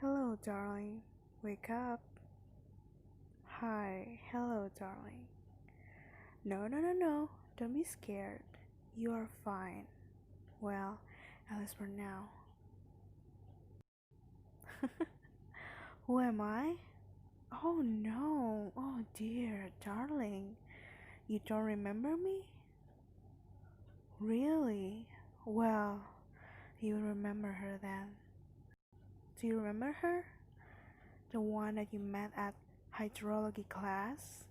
Hello, darling. Wake up. Hi. Hello, darling. No, no, no, no. Don't be scared. You are fine. Well, at least for now. Who am I? Oh no. Oh dear, darling. You don't remember me? Really? Well, you remember her then. Do you remember her? The one that you met at hydrology class?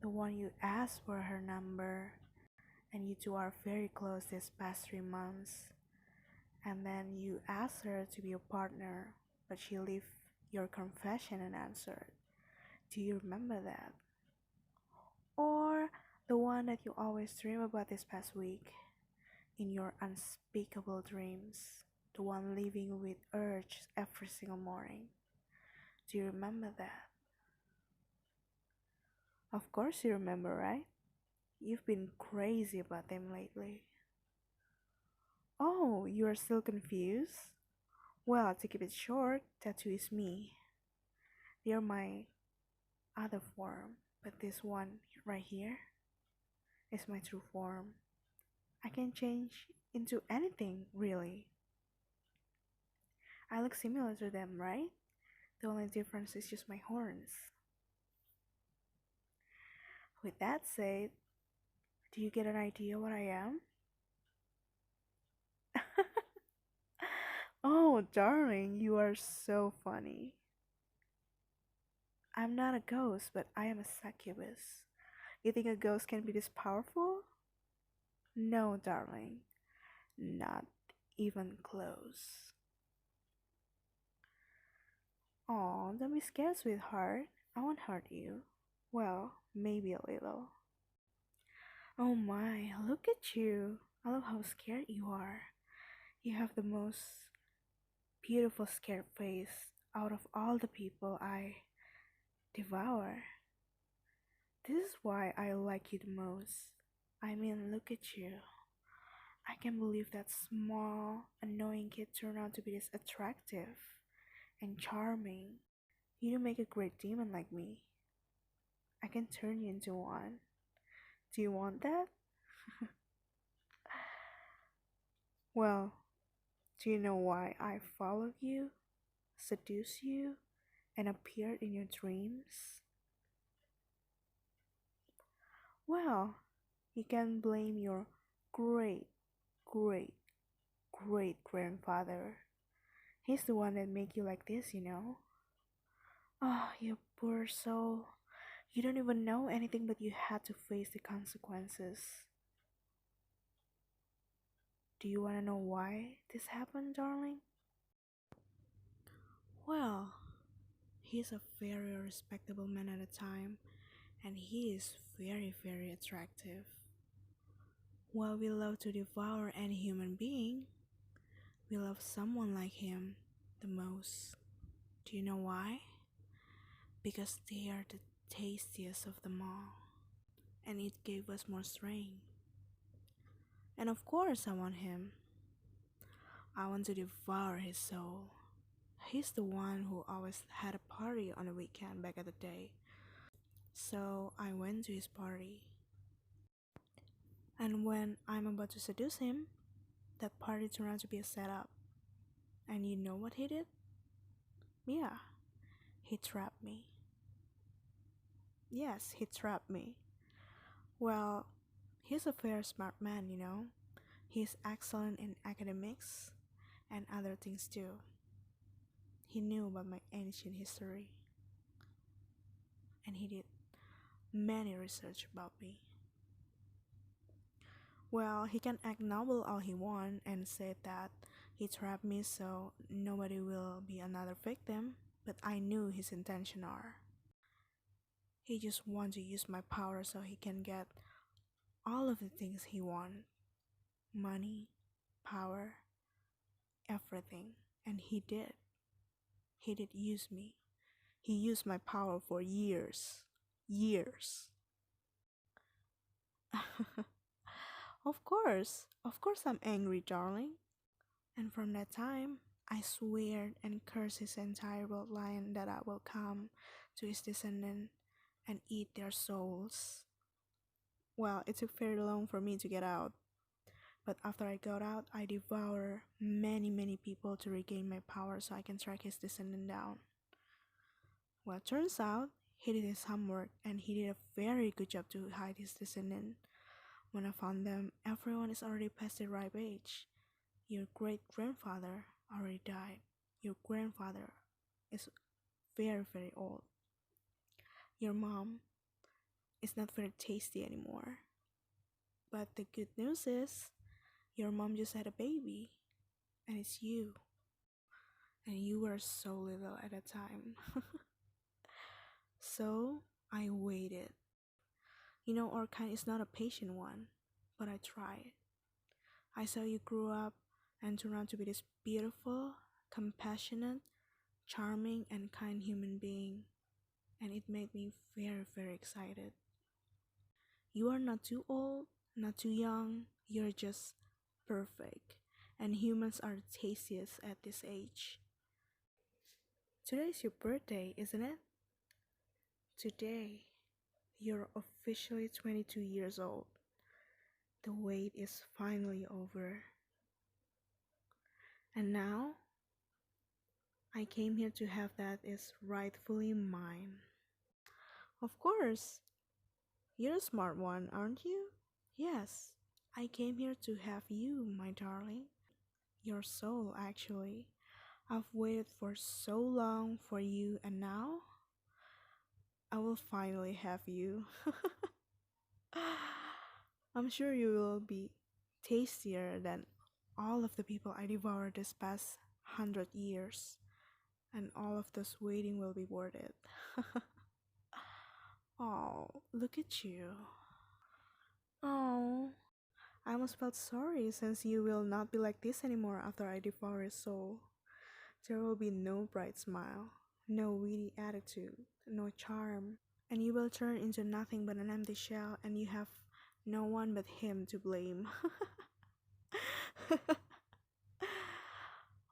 The one you asked for her number, and you two are very close this past 3 months. And then you asked her to be your partner, but she left your confession unanswered. Do you remember that? Or the one that you always dream about this past week, in your unspeakable dreams, the one living with urge every single morning. Do you remember that? Of course you remember, right? You've been crazy about them lately. Oh, you are still confused? Well, to keep it short, tattoo is me. They're my other form, but this one right here is my true form. I can change into anything, really. I look similar to them, right? The only difference is just my horns. With that said, do you get an idea what I am? Oh, darling, you are so funny. I'm not a ghost, but I am a succubus. You think a ghost can be this powerful? No, darling, not even close. Aw, don't be scared, sweetheart. I won't hurt you. Well, maybe a little. Oh my, look at you. I love how scared you are. You have the most beautiful scared face out of all the people I devour. This is why I like you the most. I mean, look at you. I can't believe that small, annoying kid turned out to be this attractive and charming. You make a great demon like me. I can turn you into one. Do you want that? Well, do you know why I followed you, seduced you, and appeared in your dreams? Well, you can blame your great, great, great grandfather. He's the one that made you like this, you know? Oh, you poor soul. You don't even know anything, but you had to face the consequences. Do you want to know why this happened, darling? Well, he's a very respectable man at the time, and he is very, very attractive. While we love to devour any human being, we love someone like him the most. Do you know why? Because they are the tastiest of them all, and it gave us more strength. And of course, I want him. I want to devour his soul. He's the one who always had a party on the weekend back at the day. So I went to his party. And when I'm about to seduce him, that party turned out to be a setup. And you know what he did? Yeah, he trapped me. Yes, he trapped me. Well, he's a very smart man, you know. He's excellent in academics and other things too. He knew about my ancient history, and he did many research about me. Well, he can act noble all he wants and say that he trapped me so nobody will be another victim, but I knew his intention are. He just want to use my power so he can get all of the things he want. Money, power, everything. And he did. He did use me. He used my power for years. Years. Of course I'm angry, darling. And from that time, I swear and curse his entire bloodline that I will come to his descendant and eat their souls. Well, it took very long for me to get out, but after I got out, I devoured many people to regain my power so I can track his descendant down. Well, it turns out he did his homework and he did a very good job to hide his descendant. When I found them, everyone is already past the ripe age. Your great grandfather already died. Your grandfather is very old. Your mom is not very tasty anymore. But the good news is, your mom just had a baby, and it's you. And you were so little at the time. So I waited. You know, our kind is not a patient one, but I tried. I saw you grew up and turned out to be this beautiful, compassionate, charming, and kind human being, and it made me very excited. You are not too old, not too young, you're just perfect, and humans are the tastiest at this age. Today's your birthday, isn't it? Today, you're officially 22 years old. The wait is finally over. And now, I came here to have that is rightfully mine. Of course, you're a smart one, aren't you? Yes, I came here to have you, my darling. Your soul, actually. I've waited for so long for you, and now I will finally have you. I'm sure you will be tastier than all of the people I devoured this past 100 years, and all of this waiting will be worth it. Oh, look at you. Oh, I almost felt sorry since you will not be like this anymore after I devour your soul. There will be no bright smile, no witty attitude, no charm, and you will turn into nothing but an empty shell, and you have no one but him to blame.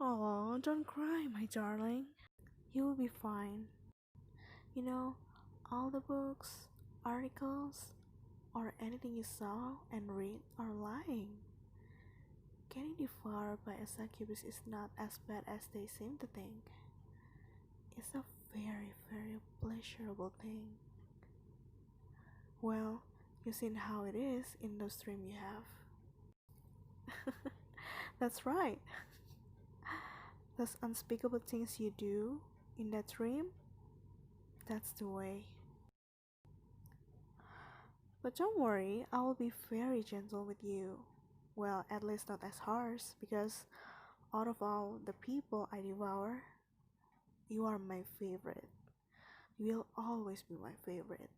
Oh, don't cry, my darling. You will be fine. You know, all the books, articles, or anything you saw and read are lying. Getting devoured by a succubus is not as bad as they seem to think. It's a very pleasurable thing. Well, you've seen how it is in those dreams you have. That's right. Those unspeakable things you do in that dream, that's the way. But don't worry, I will be very gentle with you. Well, at least not as harsh, because out of all the people I devour, you are my favorite. You will always be my favorite.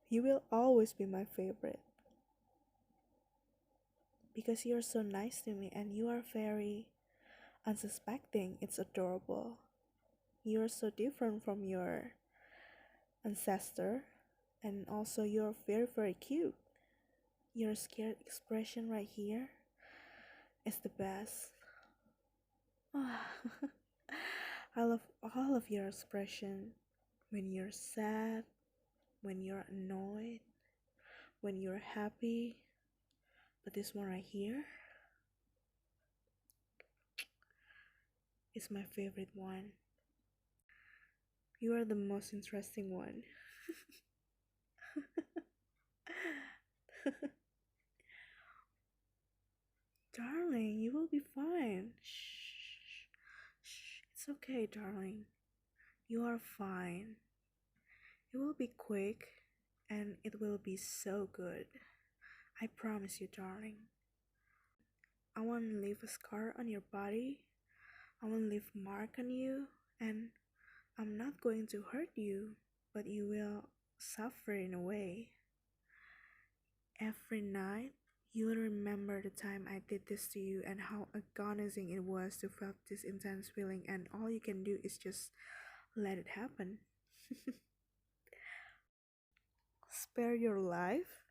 You will always be my favorite. Because you're so nice to me and you are very unsuspecting. It's adorable. You're so different from your ancestor, and also you're very cute. Your scared expression right here is the best. I love all of your expression. When you're sad, when you're annoyed, when you're happy. But this one right here is my favorite one. You are the most interesting one. Darling, you will be fine. Shh. Shh. It's okay, darling. You are fine. It will be quick and it will be so good. I promise you, darling. I want to leave a scar on your body. I want to leave a mark on you, and I'm not going to hurt you, but you will suffer in a way. Every night, you will remember the time I did this to you and how agonizing it was to feel this intense feeling, and all you can do is just let it happen. Spare your life?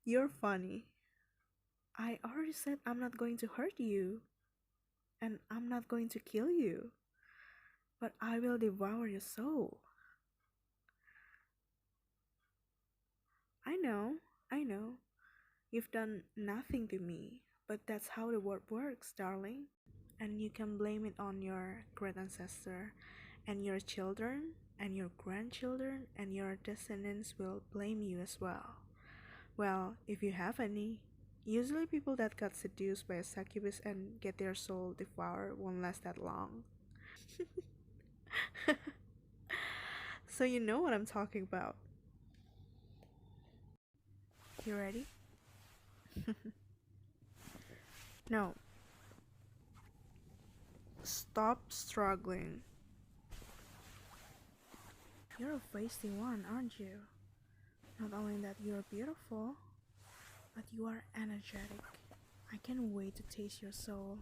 You're funny. I already said I'm not going to hurt you, and I'm not going to kill you, but I will devour your soul. I know, I know, you've done nothing to me, but that's how the world works, darling. And you can blame it on your great ancestor, and your children, and your grandchildren, and your descendants will blame you as well. Well, if you have any. Usually, people that got seduced by a succubus and get their soul devoured won't last that long. So, you know what I'm talking about. You ready? No, stop struggling. You're a feisty one, aren't you? Not only that you're beautiful, but you are energetic. I can't wait to taste your soul.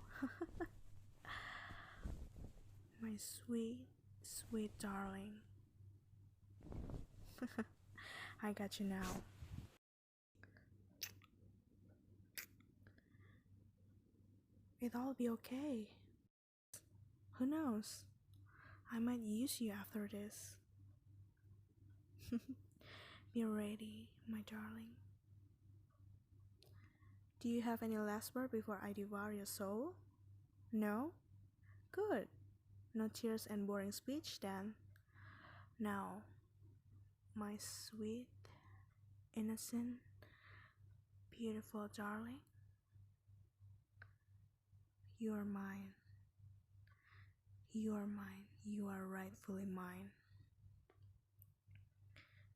My sweet, sweet darling. I got you now. It'll be okay. Who knows? I might use you after this. Be ready, my darling. Do you have any last word before I devour your soul? No? Good. No tears and boring speech then. Now, my sweet, innocent, beautiful darling, you are mine. You are mine. You are rightfully mine.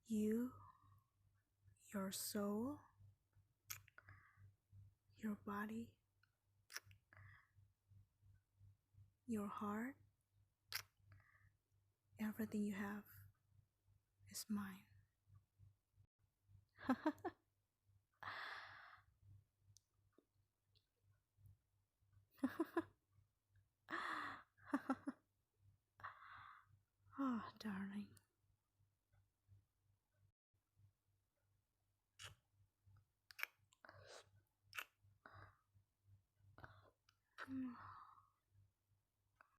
You, your soul, your body, your heart, everything you have is mine. Oh, darling.